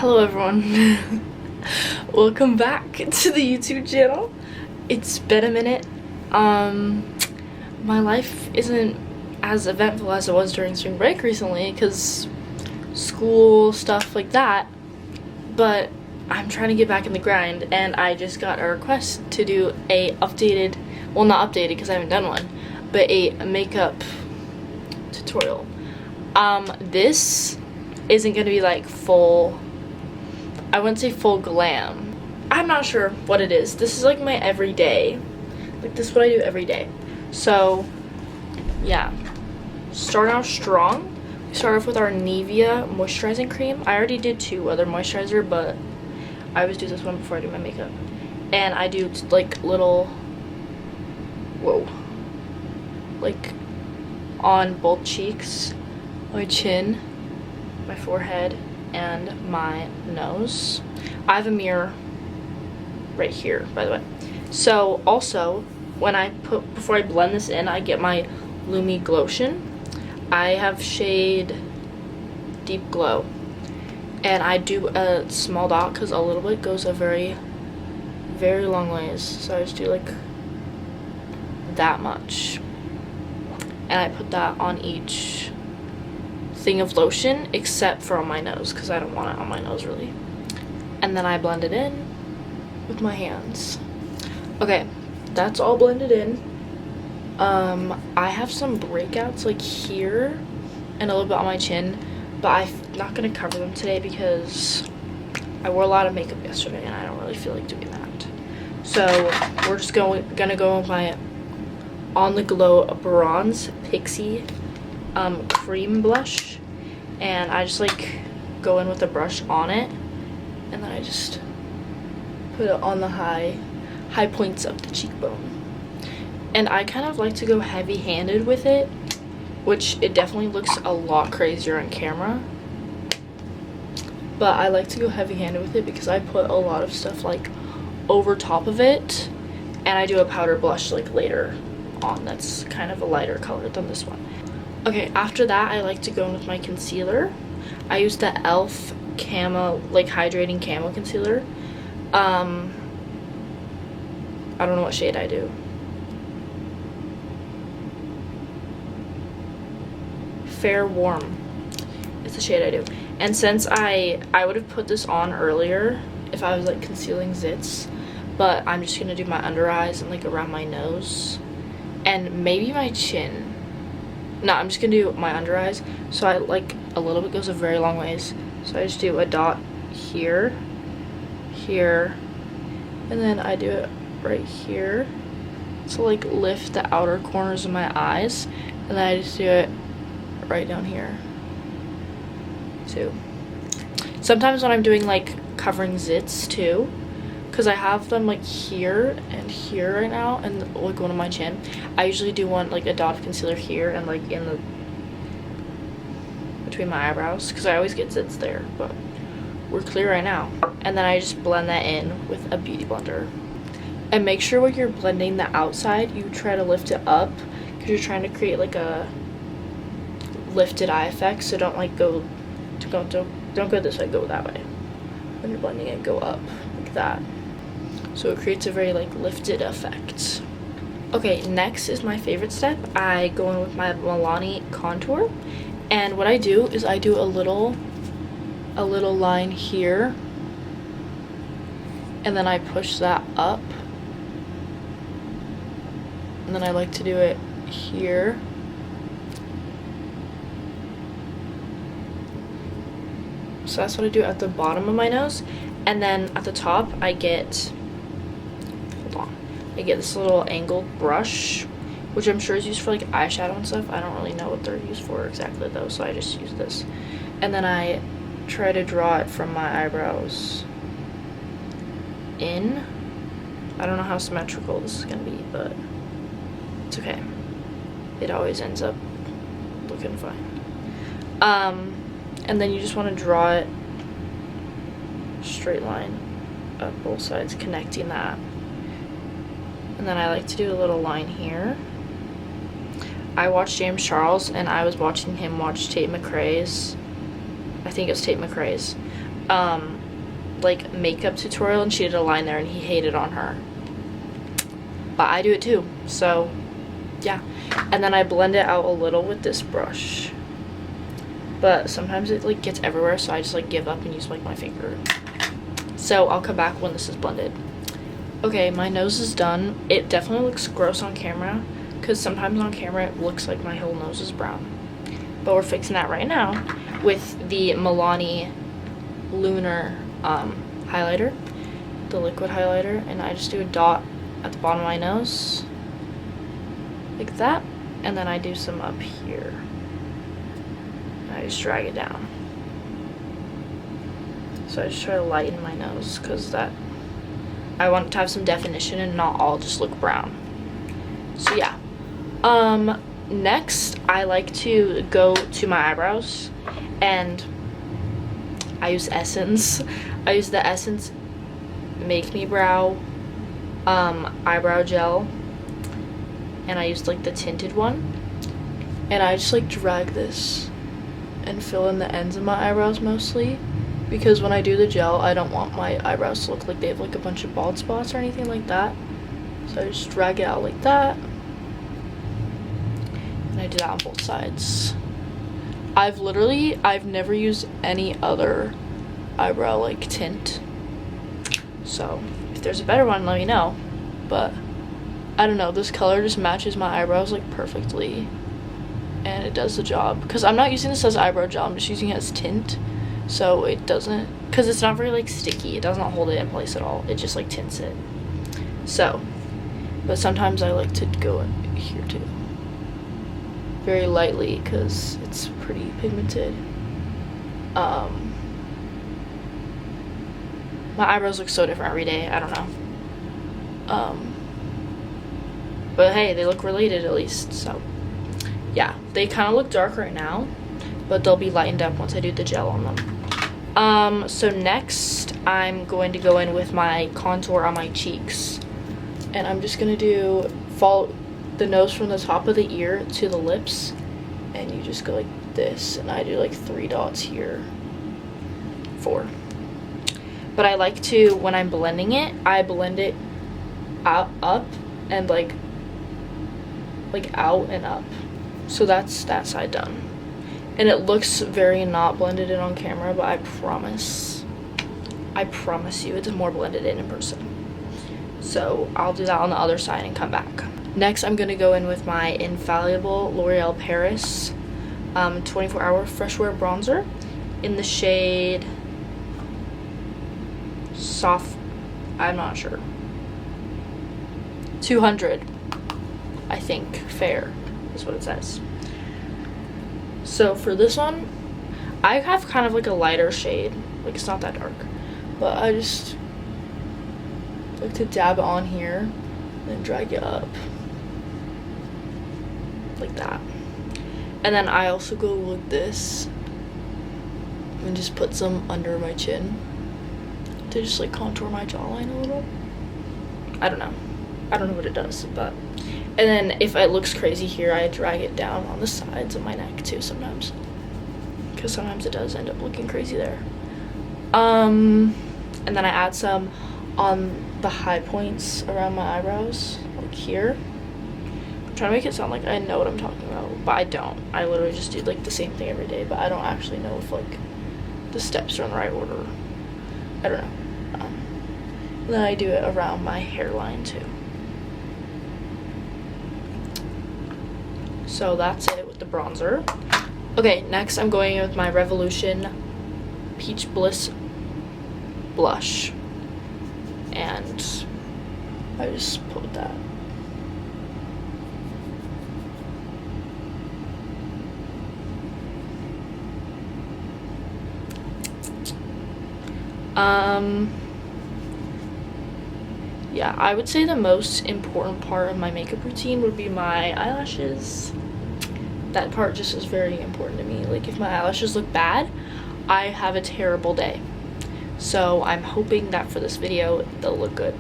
Hello everyone. Welcome back to the YouTube channel. It's been a minute. My life isn't as eventful as it was during spring break recently because school stuff like that, but I'm trying to get back in the grind, and I just got a request to do a updated, well, not updated because I haven't done one, but a makeup tutorial. This isn't gonna be like full, I wouldn't say full glam. I'm not sure what it is. This is like my everyday. Like, this is what I do every day. So, yeah. Start out strong. We start off with our Nivea moisturizing cream. I already did two other moisturizer, but I always do this one before I do my makeup. And I do like little, like on both cheeks, my chin, my forehead, and my nose. I have a mirror right here, by the way. So also, when before I blend this in, I get my Lumi Glotion. I have shade Deep Glow, and I do a small dot because a little bit goes a very, very long ways. So I just do like that much, and I put that on each thing of lotion except for on my nose because I don't want it on my nose really. And then I blend it in with my hands. Okay, that's all blended in. I have some breakouts like here and a little bit on my chin, but I'm not gonna cover them today because I wore a lot of makeup yesterday and I don't really feel like doing that. So we're just gonna go with my On the Glow Bronze Pixie cream blush, and I just like go in with a brush on it, and then I just put it on the high points of the cheekbone. And I kind of like to go heavy-handed with it, which it definitely looks a lot crazier on camera, but I like to go heavy-handed with it because I put a lot of stuff like over top of it, and I do a powder blush like later on that's kind of a lighter color than this one. Okay, after that I like to go in with my concealer. I use the e.l.f. Camo, like hydrating camo concealer. I don't know what shade I do. Fair Warm is the shade I do. And since I would have put this on earlier if I was like concealing zits, but I'm just gonna do my under eyes and like around my nose and maybe my chin. No, I'm just gonna do my under eyes. So I like a little bit goes a very long ways. So I just do a dot here, here, and then I do it right here to like lift the outer corners of my eyes, and then I just do it right down here too. Sometimes when I'm doing like covering zits too, because I have them like here and here right now, and like one on my chin, I usually do one like a dot of concealer here and like in the between my eyebrows because I always get zits there, but we're clear right now. And then I just blend that in with a beauty blender. And make sure when you're blending the outside you try to lift it up because you're trying to create like a lifted eye effect. So don't like go don't go this way, go that way. When you're blending it, go up like that. So it creates a very like lifted effect. Okay, next is my favorite step. I go in with my Milani contour, and what I do is I do a little line here, and then I push that up, and then I like to do it here. So that's what I do at the bottom of my nose, and then at the top I get this little angled brush, which I'm sure is used for like eyeshadow and stuff. I don't really know what they're used for exactly though, so I just use this, and then I try to draw it from my eyebrows in. I don't know how symmetrical this is gonna be, but it's okay. It always ends up looking fine. And then you just want to draw it straight line up both sides, connecting that. And then I like to do a little line here. I watched James Charles, and I was watching him watch Tate McRae's. I think it was Tate McRae's. like makeup tutorial, and she did a line there and he hated on her. But I do it too, so yeah. And then I blend it out a little with this brush, but sometimes it like gets everywhere, so I just like give up and use like my finger. So I'll come back when this is blended. Okay, my nose is done. It definitely looks gross on camera, because sometimes on camera it looks like my whole nose is brown, but we're fixing that right now with the Milani Lunar highlighter, the liquid highlighter. And I just do a dot at the bottom of my nose like that, and then I do some up here. I just drag it down. So I just try to lighten my nose, because that I want to have some definition and not all just look brown. So yeah. Next I like to go to my eyebrows, and I use Essence. I use the Essence Make Me Brow eyebrow gel, and I used like the tinted one, and I just like drag this and fill in the ends of my eyebrows mostly, because when I do the gel I don't want my eyebrows to look like they have like a bunch of bald spots or anything like that. So I just drag it out like that, and I do that on both sides. I've never used any other eyebrow like tint, so if there's a better one let me know. But I don't know, this color just matches my eyebrows like perfectly, and it does the job, because I'm not using this as eyebrow gel, I'm just using it as tint, so it doesn't, because it's not very like sticky, it does not hold it in place at all, it just like tints it. So, but sometimes I like to go in here too, very lightly, because it's pretty pigmented. My eyebrows look so different every day, I don't know. But hey, they look related at least, so yeah. They kind of look dark right now, but they'll be lightened up once I do the gel on them. So next I'm going to go in with my contour on my cheeks, and I'm just gonna follow the nose from the top of the ear to the lips, and you just go like this, and I do like 3 dots here, 4. But I like to, when I'm blending it, I blend it out, up, and like out and up. So that's that side done. And it looks very not blended in on camera, but I promise you it's more blended in person. So I'll do that on the other side and come back. Next I'm gonna go in with my Infallible L'Oreal Paris 24-hour fresh wear bronzer in the shade soft, I'm not sure, 200, I think, fair is what it says. So for this one I have kind of like a lighter shade, like it's not that dark, but I just like to dab it on here and drag it up like that. And then I also go like this and just put some under my chin to just like contour my jawline a little. I don't know what it does, but, and then if it looks crazy here I drag it down on the sides of my neck too sometimes, because sometimes it does end up looking crazy there. And then I add some on the high points around my eyebrows, like here. I'm trying to make it sound like I know what I'm talking about, but I don't. I literally just do like the same thing every day, but I don't actually know if like the steps are in the right order. I don't know. And then I do it around my hairline too. So that's it with the bronzer. Okay, next I'm going in with my Revolution Peach Bliss blush, and I just put that. Yeah, I would say the most important part of my makeup routine would be my eyelashes. That part just is very important to me. Like if my eyelashes look bad, I have a terrible day. So I'm hoping that for this video, they'll look good.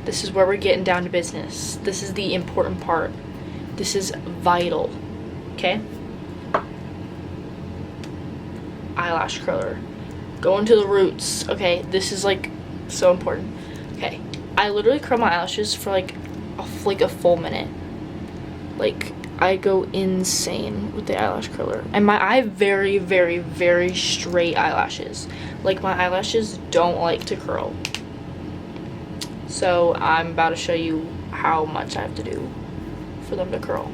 This is where we're getting down to business. This is the important part. This is vital, okay? Eyelash curler. Going to the roots. Okay, this is like so important. Okay, I literally curl my eyelashes for like a full minute. Like, I go insane with the eyelash curler. And I have very, very, very straight eyelashes. Like, my eyelashes don't like to curl. So I'm about to show you how much I have to do for them to curl.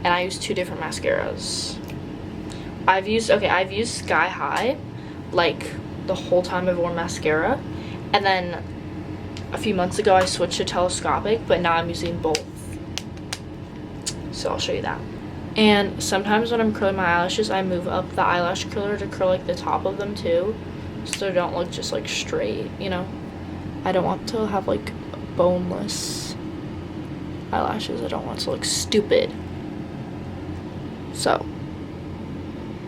And I use 2 different mascaras. I've used Sky High like the whole time I've worn mascara, and then a few months ago I switched to telescopic, but now I'm using both. So I'll show you that. And sometimes when I'm curling my eyelashes, I move up the eyelash curler to curl like the top of them too, so they don't look just like straight, you know. I don't want to have like boneless eyelashes. I don't want to look stupid. So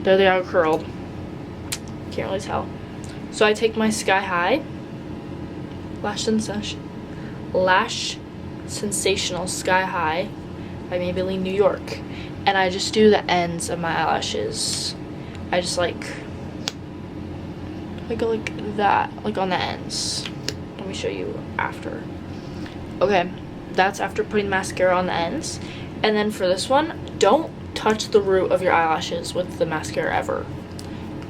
there they are, curled. Can't really tell. So I take my Sky High Lash Sensational Sky High by Maybelline New York, and I just do the ends of my eyelashes. I just like go like that, like on the ends. Let me show you after. Okay, that's after putting mascara on the ends. And then for this one, don't touch the root of your eyelashes with the mascara ever.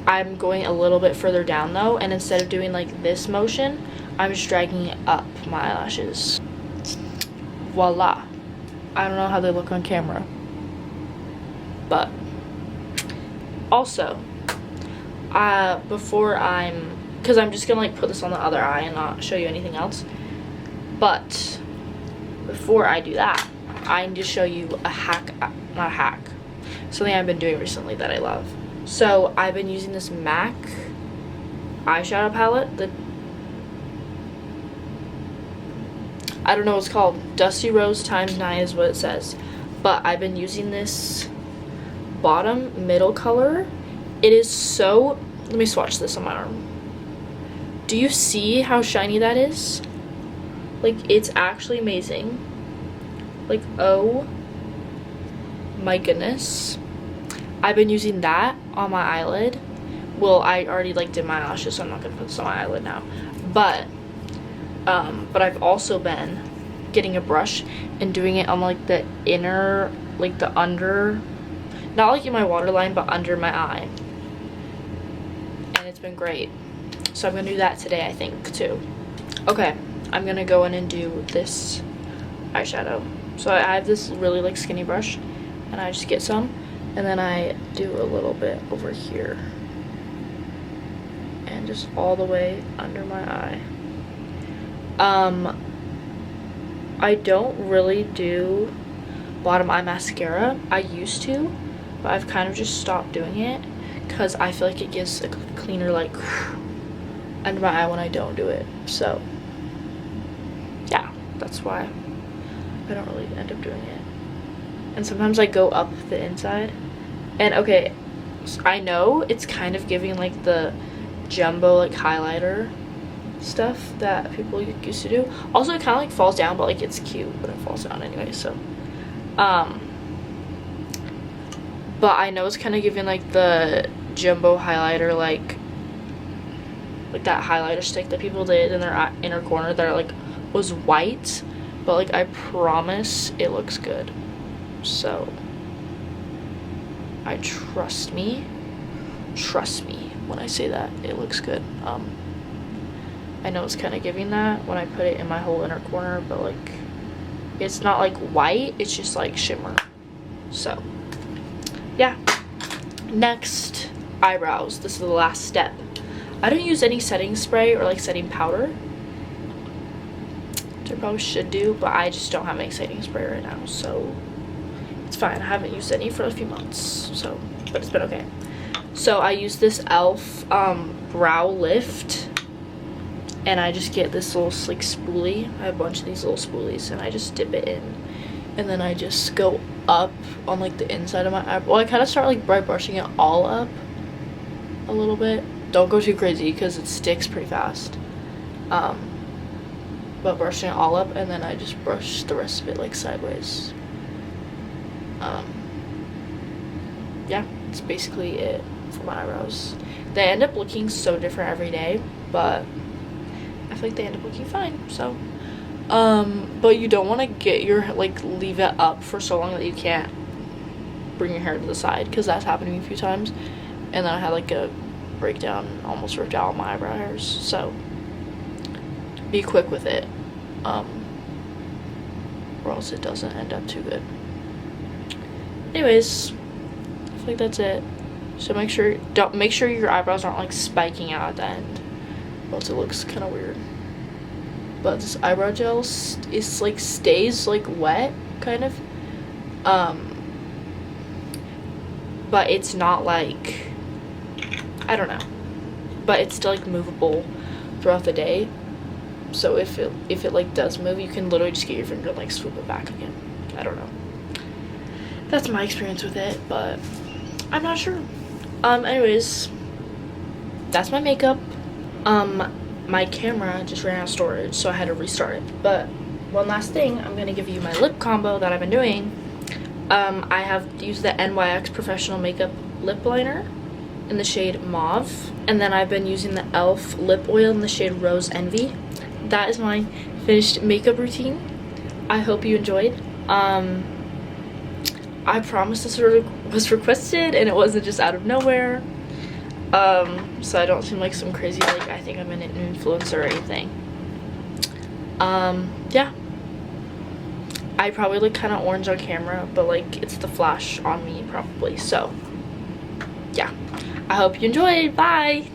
I'm going a little bit further down though, and instead of doing like this motion, I'm just dragging it up my eyelashes. Voila. I don't know how they look on camera, but also because I'm just gonna like put this on the other eye and not show you anything else, but before I do that, I need to show you a hack, not a hack, something I've been doing recently that I love. So I've been using this MAC eyeshadow palette. I don't know what it's called. Dusty Rose ×9 is what it says. But I've been using this bottom middle color. It is so... Let me swatch this on my arm. Do you see how shiny that is? Like, it's actually amazing. Like, oh my goodness. I've been using that on my eyelid. Well, I already like did my eyelashes, so I'm not gonna put this on my eyelid now. But I've also been getting a brush and doing it on like the inner, like the under, not like in my waterline, but under my eye. And it's been great. So I'm gonna do that today, I think, too. Okay, I'm gonna go in and do this eyeshadow. So I have this really like skinny brush, and I just get some, and then I do a little bit over here. And just all the way under my eye. I don't really do bottom eye mascara. I used to, but I've kind of just stopped doing it because I feel like it gives a cleaner like under my eye when I don't do it. So yeah, that's why I don't really end up doing it. And sometimes I go up the inside. And okay, so I know it's kind of giving like the jumbo like highlighter stuff that people used to do. Also, it kind of like falls down, but like it's cute when it falls down anyway. So but I know it's kind of giving like the jumbo highlighter, like that highlighter stick that people did in their inner corner that like was white, but like I promise it looks good. So trust me when I say that it looks good. I know it's kind of giving that when I put it in my whole inner corner, but like it's not like white, it's just like shimmer. So yeah, next, eyebrows. This is the last step. I don't use any setting spray or like setting powder, which I probably should do, but I just don't have any setting spray right now, so it's fine. I haven't used any for a few months, so, but it's been okay. So I use this e.l.f. brow lift, and I just get this little like spoolie. I have a bunch of these little spoolies, and I just dip it in, and then I just go up on like the inside of my eyebrow. Well, I kind of start like by brushing it all up a little bit. Don't go too crazy because it sticks pretty fast. But brushing it all up, and then I just brush the rest of it like sideways. Yeah, that's basically it for my eyebrows. They end up looking so different every day, but I feel like they end up looking fine. So but you don't want to get your, like, leave it up for so long that you can't bring your hair to the side, because that's happened to me a few times, and then I had like a breakdown, almost ripped out my eyebrow hairs. So be quick with it, or else it doesn't end up too good. Anyways, I feel like that's it. So make sure your eyebrows aren't like spiking out at the end, or else it looks kind of weird. But this eyebrow gel is like stays like wet, kind of, but it's not like, I don't know, but it's still like movable throughout the day. So if it like does move, you can literally just get your finger and like swoop it back again. I don't know. That's my experience with it, but I'm not sure. Anyways, that's my makeup. My camera just ran out of storage, so I had to restart it. But one last thing, I'm gonna give you my lip combo that I've been doing. I have used the NYX Professional Makeup Lip Liner in the shade Mauve, and then I've been using the e.l.f. lip oil in the shade Rose Envy. That is my finished makeup routine. I hope you enjoyed. I promise this was requested and it wasn't just out of nowhere. So I don't seem like some crazy, like, I think I'm an influencer or anything. Yeah. I probably look kind of orange on camera, but like it's the flash on me probably. So yeah, I hope you enjoyed. Bye.